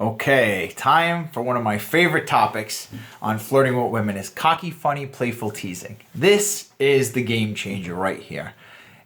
Okay, time for one of my favorite topics on flirting with women is cocky, funny, playful teasing. This is the game changer right here.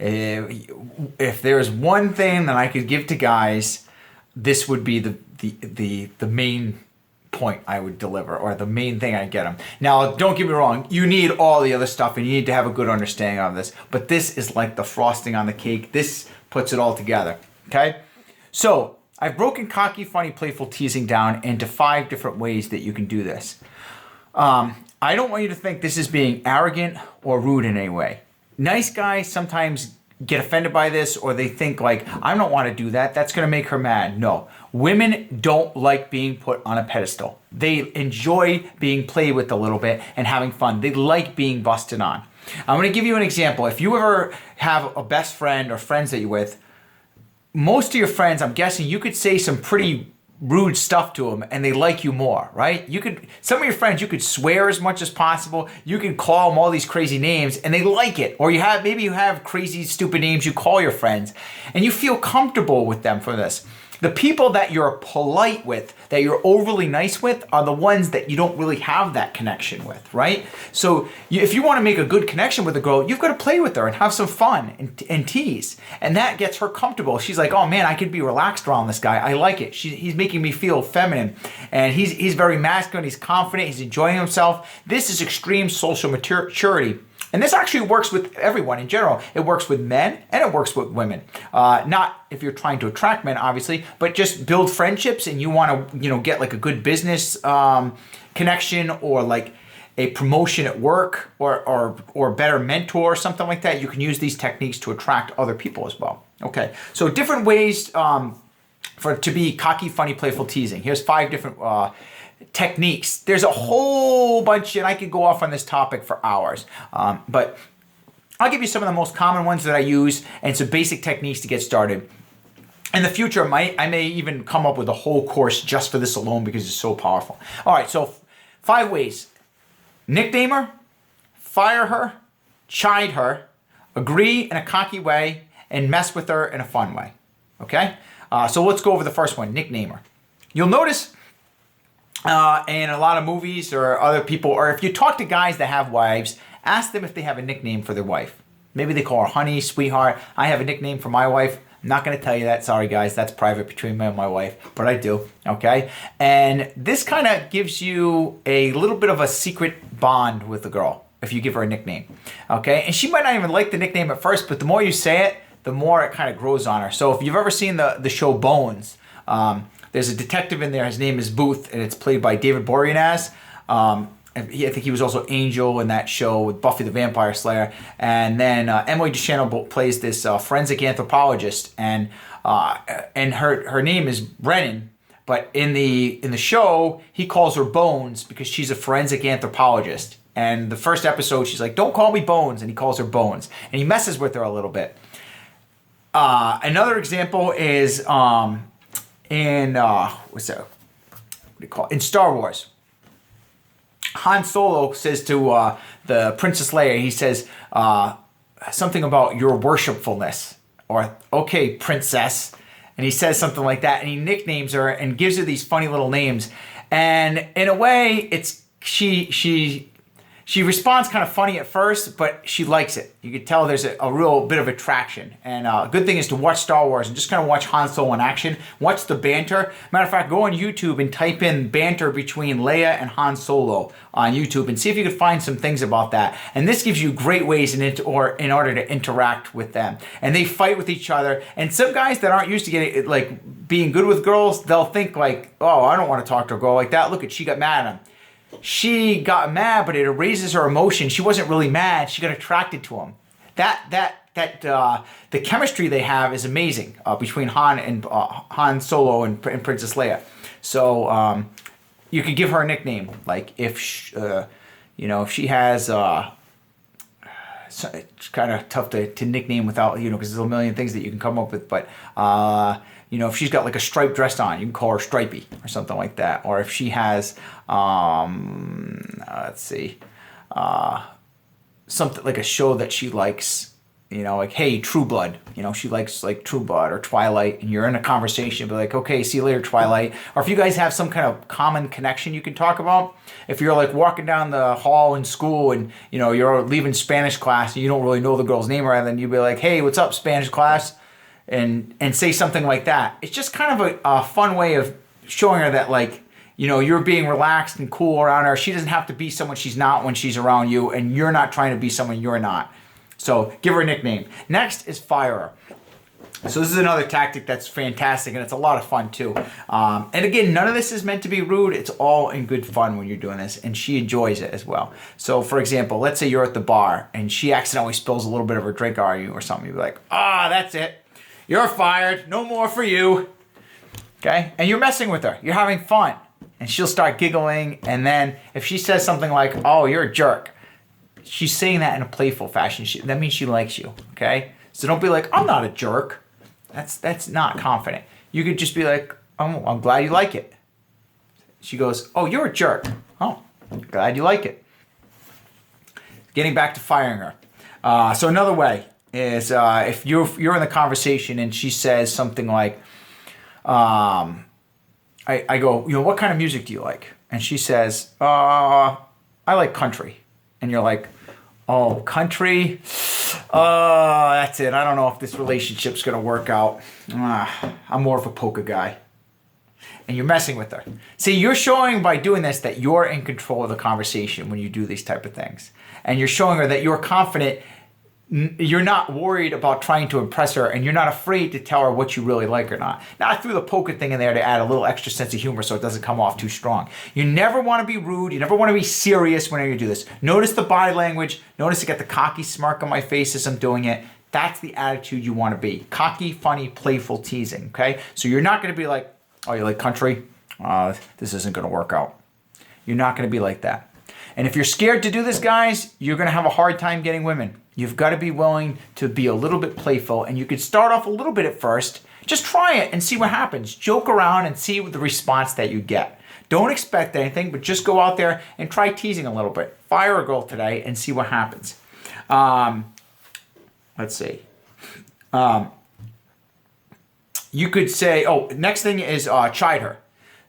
If there's one thing that I could give to guys, this would be the main point I would deliver, or the main thing I get them. Now, don't get me wrong, you need all the other stuff and you need to have a good understanding of this, but this is like the frosting on the cake. This puts it all together, okay? So, I've broken cocky, funny, playful teasing down into 5 different ways that you can do this. I don't want you to think this is being arrogant or rude in any way. Nice guys sometimes get offended by this, or they think like, I don't want to do that. That's going to make her mad. No, women don't like being put on a pedestal. They enjoy being played with a little bit and having fun. They like being busted on. I'm going to give you an example. If you ever have a best friend or friends that you're with, most of your friends, I'm guessing you could say some pretty rude stuff to them and they like you more, right? Some of your friends, you could swear as much as possible. You can call them all these crazy names and they like it. Or maybe you have crazy, stupid names you call your friends and you feel comfortable with them for this. The people that you're polite with, that you're overly nice with, are the ones that you don't really have that connection with, right? So if you want to make a good connection with a girl, you've got to play with her and have some fun and tease. And that gets her comfortable. She's like, oh man, I could be relaxed around this guy. I like it. He's making me feel feminine. And he's very masculine. He's confident. He's enjoying himself. This is extreme social maturity. And this actually works with everyone in general. It works with men and it works with women. Not if you're trying to attract men, obviously, but just build friendships and you want to, get like a good business connection or like a promotion at work or better mentor or something like that. You can use these techniques to attract other people as well. Okay, so different ways to be cocky, funny, playful teasing. Here's 5 different techniques. There's a whole bunch, and I could go off on this topic for hours, but I'll give you some of the most common ones that I use and some basic techniques to get started. In the future, I may even come up with a whole course just for this alone because it's so powerful. All right, so 5 ways. Nickname her, fire her, chide her, agree in a cocky way, and mess with her in a fun way. Okay? So let's go over the first one, nickname her. You'll notice in a lot of movies or other people, or if you talk to guys that have wives, ask them if they have a nickname for their wife. Maybe they call her honey, sweetheart. I have a nickname for my wife. I'm not going to tell you that. Sorry, guys. That's private between me and my wife, but I do. Okay? And this kind of gives you a little bit of a secret bond with the girl if you give her a nickname. Okay? And she might not even like the nickname at first, but the more you say it, the more it kind of grows on her. So if you've ever seen the show Bones, there's a detective in there. His name is Booth, and it's played by David Boreanaz. I think he was also Angel in that show with Buffy the Vampire Slayer. And then Emily DeChannel plays this forensic anthropologist, and her name is Brennan. But in the show, he calls her Bones because she's a forensic anthropologist. And the first episode, she's like, "Don't call me Bones," and he calls her Bones, and he messes with her a little bit. Another example is in what's that? What do you call it? In Star Wars, Han Solo says to the Princess Leia, he says something about your worshipfulness, or okay, princess, and he says something like that, and he nicknames her and gives her these funny little names, and in a way, it's she responds kind of funny at first, but she likes it. You can tell there's a real bit of attraction. And a good thing is to watch Star Wars and just kind of watch Han Solo in action. Watch the banter. Matter of fact, go on YouTube and type in banter between Leia and Han Solo on YouTube and see if you can find some things about that. And this gives you great ways in order to interact with them. And they fight with each other. And some guys that aren't used to getting like being good with girls, they'll think like, oh, I don't want to talk to a girl like that. Look she got mad at him. She got mad, but it erases her emotion. She wasn't really mad. She got attracted to him. The chemistry they have is amazing between Han Solo and Princess Leia. So you could give her a nickname, like if she has. It's kind of tough to nickname without because there's a million things that you can come up with, but. If she's got like a striped dress on, you can call her Stripey or something like that. Or if she has, something like a show that she likes, like, hey, True Blood. She likes like True Blood or Twilight, and you're in a conversation, be like, okay, see you later, Twilight. Or if you guys have some kind of common connection you can talk about. If you're like walking down the hall in school and you're leaving Spanish class and you don't really know the girl's name, rather than you'd be like, hey, what's up, Spanish class? And say something like that. It's just kind of a fun way of showing her that like, you're being relaxed and cool around her. She doesn't have to be someone she's not when she's around you, and you're not trying to be someone you're not. So give her a nickname. Next is fire her. So this is another tactic that's fantastic, and it's a lot of fun too. And again, none of this is meant to be rude. It's all in good fun when you're doing this, and she enjoys it as well. So for example, let's say you're at the bar, and she accidentally spills a little bit of her drink on you or something. You'd be like, that's it. You're fired. No more for you. Okay? And you're messing with her. You're having fun. And she'll start giggling, and then if she says something like, oh, you're a jerk, she's saying that in a playful fashion. That means she likes you, okay? So don't be like, I'm not a jerk. That's not confident. You could just be like, oh, I'm glad you like it. She goes, oh, you're a jerk. Oh, glad you like it. Getting back to firing her. So another way is if you're in the conversation and she says something like, I go, what kind of music do you like? And she says, I like country. And you're like, oh, country? That's it. I don't know if this relationship's going to work out. I'm more of a polka guy. And you're messing with her. See, you're showing by doing this that you're in control of the conversation when you do these type of things. And you're showing her that you're confident. You're not worried about trying to impress her, and you're not afraid to tell her what you really like or not. Now, I threw the polka thing in there to add a little extra sense of humor so it doesn't come off too strong. You never want to be rude. You never want to be serious whenever you do this. Notice the body language. Notice I got the cocky smirk on my face as I'm doing it. That's the attitude you want to be. Cocky, funny, playful teasing, okay? So you're not going to be like, oh, you like country? This isn't going to work out. You're not going to be like that. And if you're scared to do this, guys, you're going to have a hard time getting women. You've got to be willing to be a little bit playful, and you could start off a little bit at first. Just try it and see what happens. Joke around and see the response that you get. Don't expect anything, but just go out there and try teasing a little bit. Fire a girl today and see what happens. Let's see. You could say, next thing is chide her.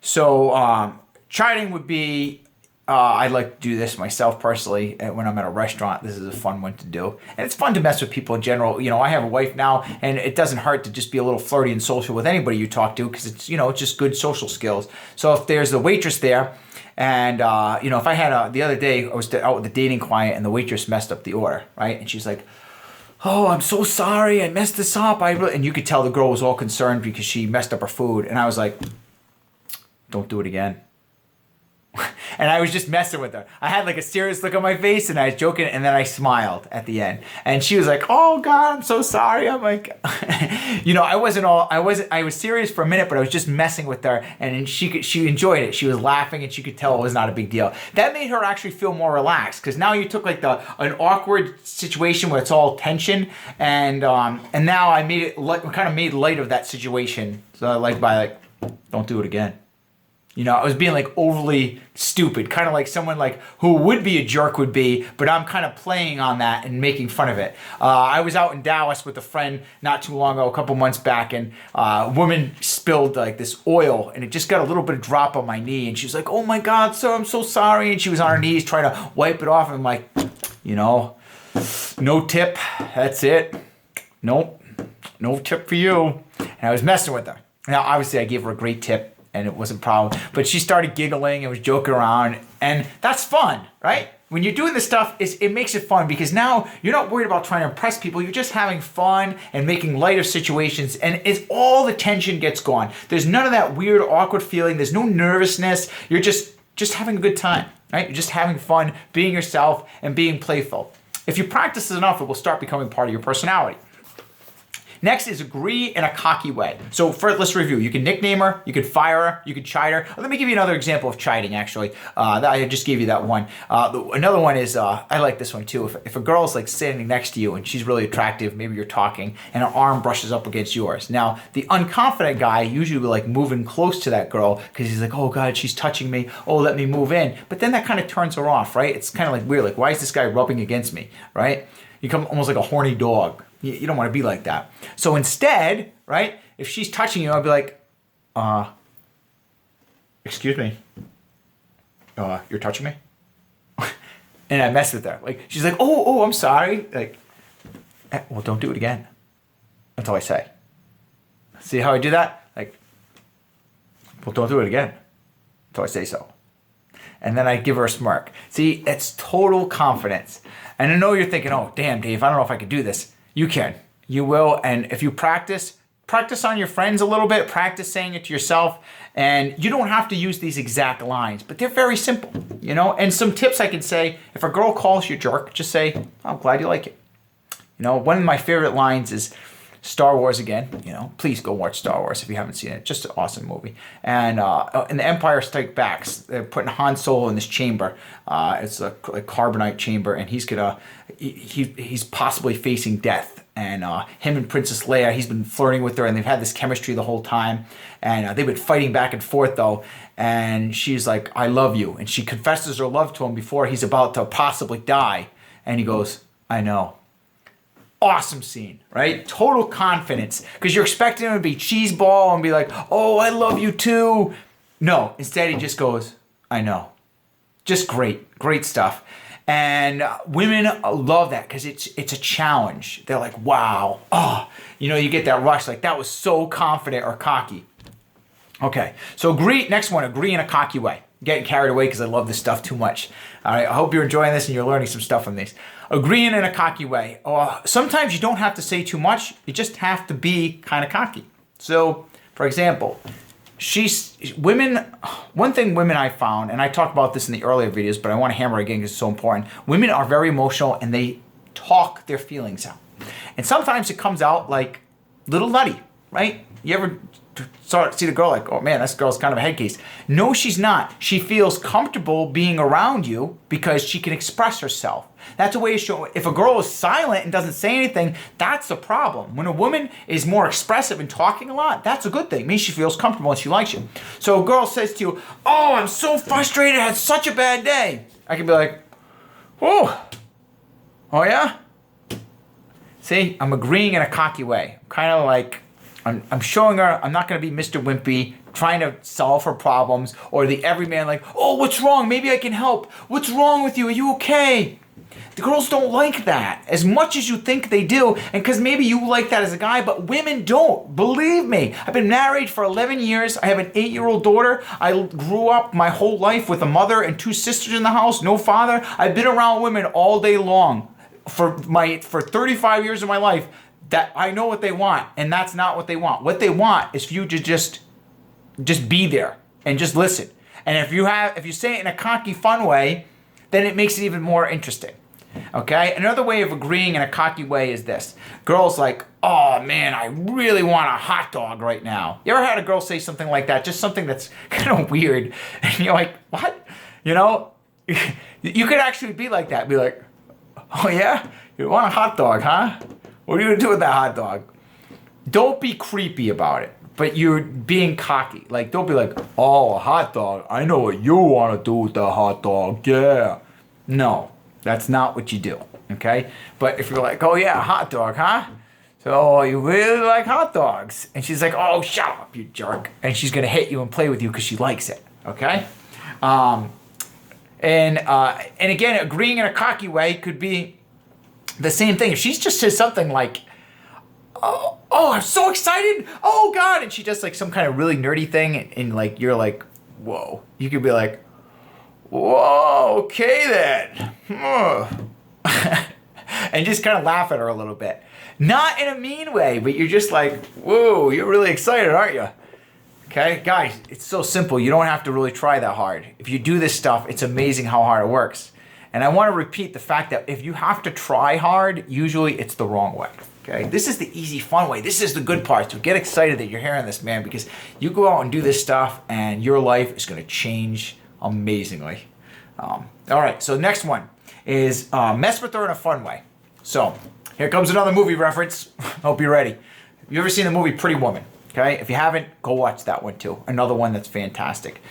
So chiding would be, I like to do this myself personally when I'm at a restaurant. This is a fun one to do. And it's fun to mess with people in general. I have a wife now, and it doesn't hurt to just be a little flirty and social with anybody you talk to, because it's, it's just good social skills. So if there's the waitress there, and, if I had the other day, I was out with a dating client, and the waitress messed up the order, right? And she's like, oh, I'm so sorry, I messed this up. And you could tell the girl was all concerned because she messed up her food. And I was like, don't do it again. And I was just messing with her. I had like a serious look on my face, and I was joking, and then I smiled at the end. And she was like, oh God, I'm so sorry. I'm like, I was serious for a minute, but I was just messing with her, and she enjoyed it. She was laughing, and she could tell it was not a big deal. That made her actually feel more relaxed, because now you took like an awkward situation where it's all tension, and now I made it kind of made light of that situation. So don't do it again. I was being like overly stupid, kind of like someone like who would be a jerk would be, but I'm kind of playing on that and making fun of it. I was out in Dallas with a friend not too long ago, a couple months back, and a woman spilled like this oil, and it just got a little bit of drop on my knee, and she was like, oh my God, sir, I'm so sorry. And she was on her knees trying to wipe it off, and I'm like, no tip, that's it. Nope, no tip for you. And I was messing with her. Now, obviously, I gave her a great tip, and it wasn't a problem. But she started giggling and was joking around, and that's fun, right? When you're doing this stuff, it makes it fun, because now you're not worried about trying to impress people. You're just having fun and making light of situations, and it's all the tension gets gone. There's none of that weird, awkward feeling. There's no nervousness. You're just having a good time, right? You're just having fun, being yourself, and being playful. If you practice this enough, it will start becoming part of your personality. Next is agree in a cocky way. So first, let's review. You can nickname her, you could fire her, you could chide her. Let me give you another example of chiding, actually. I just gave you that one. Another one is, I like this one too. If a girl's like sitting next to you and she's really attractive, maybe you're talking, and her arm brushes up against yours. Now, the unconfident guy usually will like moving close to that girl because he's like, oh God, she's touching me. Oh, let me move in. But then that kind of turns her off, right? It's kind of like weird. Like, why is this guy rubbing against me, right? You become almost like a horny dog. You don't want to be like that. So instead, right, if she's touching you, I'll be like, excuse me, you're touching me? And I mess with her. Like, she's like, oh, I'm sorry. Like, well, don't do it again. That's all I say. See how I do that? Like, well, don't do it again. Until I say so. And then I give her a smirk. See, it's total confidence. And I know you're thinking, oh, damn, Dave, I don't know if I can do this. You can. You will. And if you practice on your friends a little bit, practice saying it to yourself. And you don't have to use these exact lines, but they're very simple, you know? And some tips I can say, if a girl calls you a jerk, just say, I'm glad you like it. You know, one of my favorite lines is Star Wars again. You know, please go watch Star Wars if you haven't seen it. Just an awesome movie. And in the Empire Strikes Back, they're putting Han Solo in this chamber. It's a carbonite chamber, and he's possibly facing death. And him and Princess Leia, he's been flirting with her, and they've had this chemistry the whole time. And they've been fighting back and forth, though. And she's like, I love you. And she confesses her love to him before he's about to possibly die. And he goes, I know. Awesome scene, right? Total confidence. Because you're expecting him to be cheeseball and be like, oh, I love you too. No, instead he just goes, I know. Just great stuff. And women love that because it's a challenge. They're like, wow. Oh, you know, you get that rush. Like, that was so confident or cocky. Okay, so next one, agree in a cocky way. Getting carried away because I love this stuff too much. All right, I hope you're enjoying this and you're learning some stuff from these. Agreeing in a cocky way. Sometimes you don't have to say too much. You just have to be kind of cocky. So, for example, one thing women I found, and I talked about this in the earlier videos, but I want to hammer it again because it's so important. Women are very emotional and they talk their feelings out. And sometimes it comes out like little nutty, right? You ever see the girl like, oh man, this girl's kind of a head case. No, she's not. She feels comfortable being around you because she can express herself. That's a way to show. If a girl is silent and doesn't say anything, that's the problem. When a woman is more expressive and talking a lot, that's a good thing. It means she feels comfortable and she likes you. So a girl says to you, oh, I'm so frustrated. I had such a bad day. I can be like, oh yeah? See, I'm agreeing in a cocky way. Kind of like, I'm showing her I'm not going to be Mr. Wimpy, trying to solve her problems, or the everyman like, oh, what's wrong? Maybe I can help. What's wrong with you? Are you okay? The girls don't like that as much as you think they do, and because maybe you like that as a guy, but women don't. Believe me. I've been married for 11 years. I have an 8-year-old daughter. I grew up my whole life with a mother and 2 sisters in the house, no father. I've been around women all day long for 35 years of my life. That I know what they want, and that's not what they want. What they want is for you to just be there and just listen. And if you say it in a cocky, fun way, then it makes it even more interesting. Okay? Another way of agreeing in a cocky way is this. Girls like, oh man, I really want a hot dog right now. You ever had a girl say something like that? Just something that's kind of weird. And you're like, what? You know? You could actually be like that. Be like, oh yeah? You want a hot dog, huh? What are you going to do with that hot dog? Don't be creepy about it, but you're being cocky. Like, don't be like, oh, a hot dog. I know what you want to do with the hot dog. Yeah. No, that's not what you do, okay? But if you're like, oh, yeah, a hot dog, huh? So you really like hot dogs. And she's like, oh, shut up, you jerk. And she's going to hit you and play with you because she likes it, okay? And again, agreeing in a cocky way could be the same thing. If she just says something like, oh, I'm so excited. Oh, God. And she does like some kind of really nerdy thing. And like, you're like, whoa. You could be like, whoa, okay then. And just kind of laugh at her a little bit. Not in a mean way, but you're just like, whoa, you're really excited, aren't you? Okay, guys, it's so simple. You don't have to really try that hard. If you do this stuff, it's amazing how hard it works. And I want to repeat the fact that if you have to try hard, usually it's the wrong way. Okay, this is the easy, fun way. This is the good part. So get excited that you're hearing this, man, because you go out and do this stuff and your life is going to change amazingly. All right, so next one is mess with her in a fun way. So here comes another movie reference. Hope you're ready. Have you ever seen the movie Pretty Woman? Okay, if you haven't, go watch that one too. Another one that's fantastic.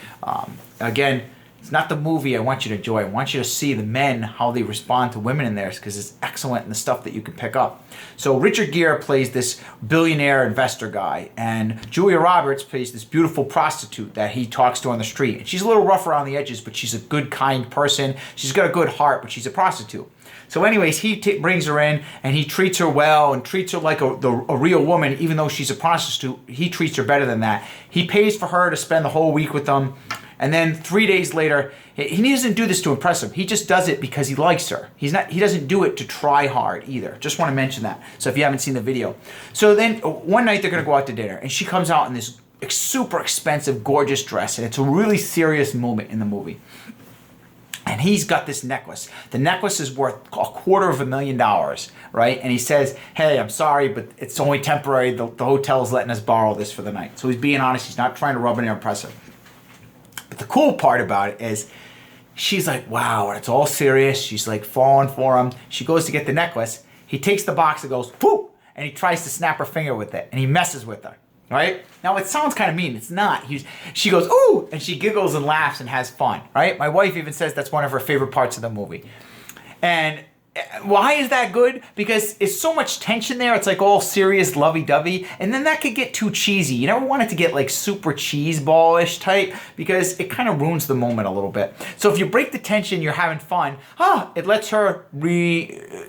Again, It's not the movie I want you to enjoy. I want you to see the men, how they respond to women in theirs, because it's excellent in the stuff that you can pick up. So Richard Gere plays this billionaire investor guy, and Julia Roberts plays this beautiful prostitute that he talks to on the street. And she's a little rough around the edges, but she's a good, kind person. She's got a good heart, but she's a prostitute. So anyways, he brings her in, and he treats her well and treats her like a real woman, even though she's a prostitute. He treats her better than that. He pays for her to spend the whole week with them. And then 3 days later, he doesn't do this to impress him. He just does it because he likes her. He doesn't do it to try hard either. Just want to mention that. So if you haven't seen the video. So then one night they're going to go out to dinner, and she comes out in this super expensive, gorgeous dress, and it's a really serious moment in the movie. And he's got this necklace. The necklace is worth $250,000, right? And he says, hey, I'm sorry, but it's only temporary. The hotel's letting us borrow this for the night. So he's being honest. He's not trying to rub it in or impress her. But the cool part about it is she's like, wow, it's all serious. She's like falling for him. She goes to get the necklace. He takes the box and goes, poof, and he tries to snap her finger with it. And he messes with her, right? Now, it sounds kind of mean. It's not. She goes, ooh, and she giggles and laughs and has fun, right? My wife even says that's one of her favorite parts of the movie. And why is that good? Because it's so much tension there. It's like all serious, lovey-dovey. And then that could get too cheesy. You never want it to get like super cheeseball-ish type, because it kind of ruins the moment a little bit. So if you break the tension, you're having fun. It lets her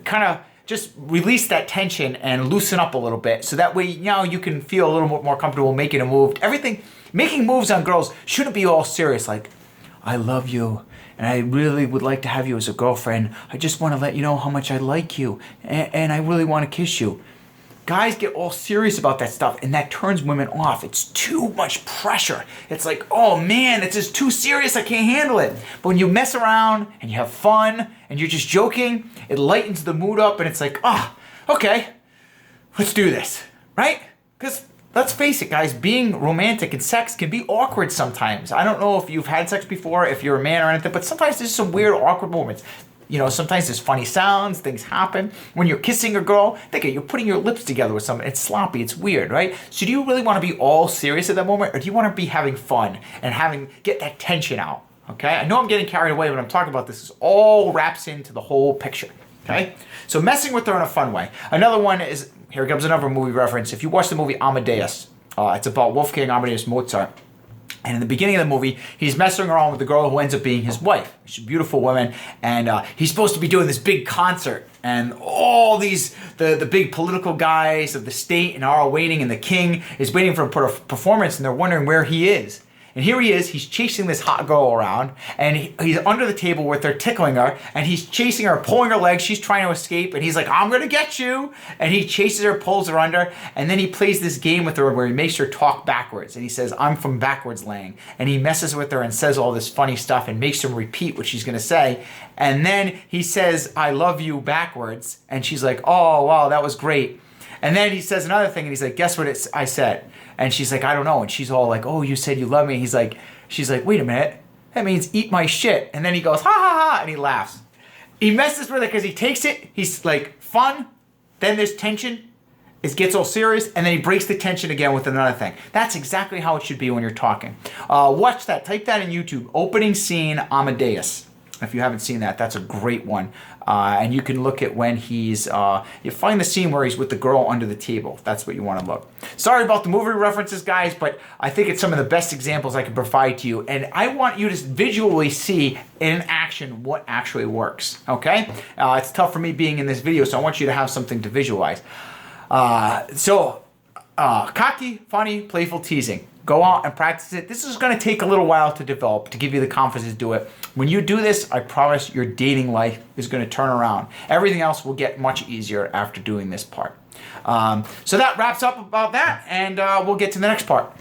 kind of just release that tension and loosen up a little bit. So that way, you can feel a little bit more comfortable making a move. Making moves on girls shouldn't be all serious. Like, I love you, and I really would like to have you as a girlfriend. I just want to let you know how much I like you, and I really want to kiss you. Guys get all serious about that stuff, and that turns women off. It's too much pressure. It's like, oh man, it's just too serious. I can't handle it. But when you mess around and you have fun and you're just joking, it lightens the mood up, and it's like, okay, let's do this, right? Because let's face it, guys, being romantic and sex can be awkward sometimes. I don't know if you've had sex before, if you're a man or anything, but sometimes there's some weird, awkward moments. Sometimes there's funny sounds, things happen. When you're kissing a girl, you're putting your lips together with someone. It's sloppy, it's weird, right? So do you really want to be all serious at that moment, or do you want to be having fun and get that tension out, okay? I know I'm getting carried away when I'm talking about this. This all wraps into the whole picture, okay? So messing with her in a fun way. Another one is, here comes another movie reference. If you watch the movie Amadeus, it's about Wolfgang Amadeus Mozart. And in the beginning of the movie, he's messing around with the girl who ends up being his wife. She's a beautiful woman, and he's supposed to be doing this big concert. And all these, the big political guys of the state and are all waiting, and the king is waiting for a performance, and they're wondering where he is. And here he is, he's chasing this hot girl around, and he's under the table with her, tickling her, and he's chasing her, pulling her legs, she's trying to escape, and he's like, I'm gonna get you! And he chases her, pulls her under, and then he plays this game with her where he makes her talk backwards, and he says, I'm from backwards land, and he messes with her and says all this funny stuff and makes her repeat what she's gonna say, and then he says, I love you backwards, and she's like, oh, wow, that was great. And then he says another thing, and he's like, guess what I said? And she's like, I don't know. And she's all like, oh, you said you love me. And she's like, wait a minute. That means eat my shit. And then he goes, ha, ha, ha, and he laughs. He messes with it because he takes it. He's like, fun. Then there's tension. It gets all serious. And then he breaks the tension again with another thing. That's exactly how it should be when you're talking. Watch that. Type that in YouTube. Opening scene Amadeus. If you haven't seen that, that's a great one. And you can look at when you find the scene where he's with the girl under the table. That's what you want to look. Sorry about the movie references, guys, but I think it's some of the best examples I can provide to you. And I want you to visually see in action what actually works, okay? It's tough for me being in this video, so I want you to have something to visualize. Cocky, funny, playful teasing. Go out and practice it. This is going to take a little while to develop, to give you the confidence to do it. When you do this, I promise your dating life is going to turn around. Everything else will get much easier after doing this part. So that wraps up about that, and we'll get to the next part.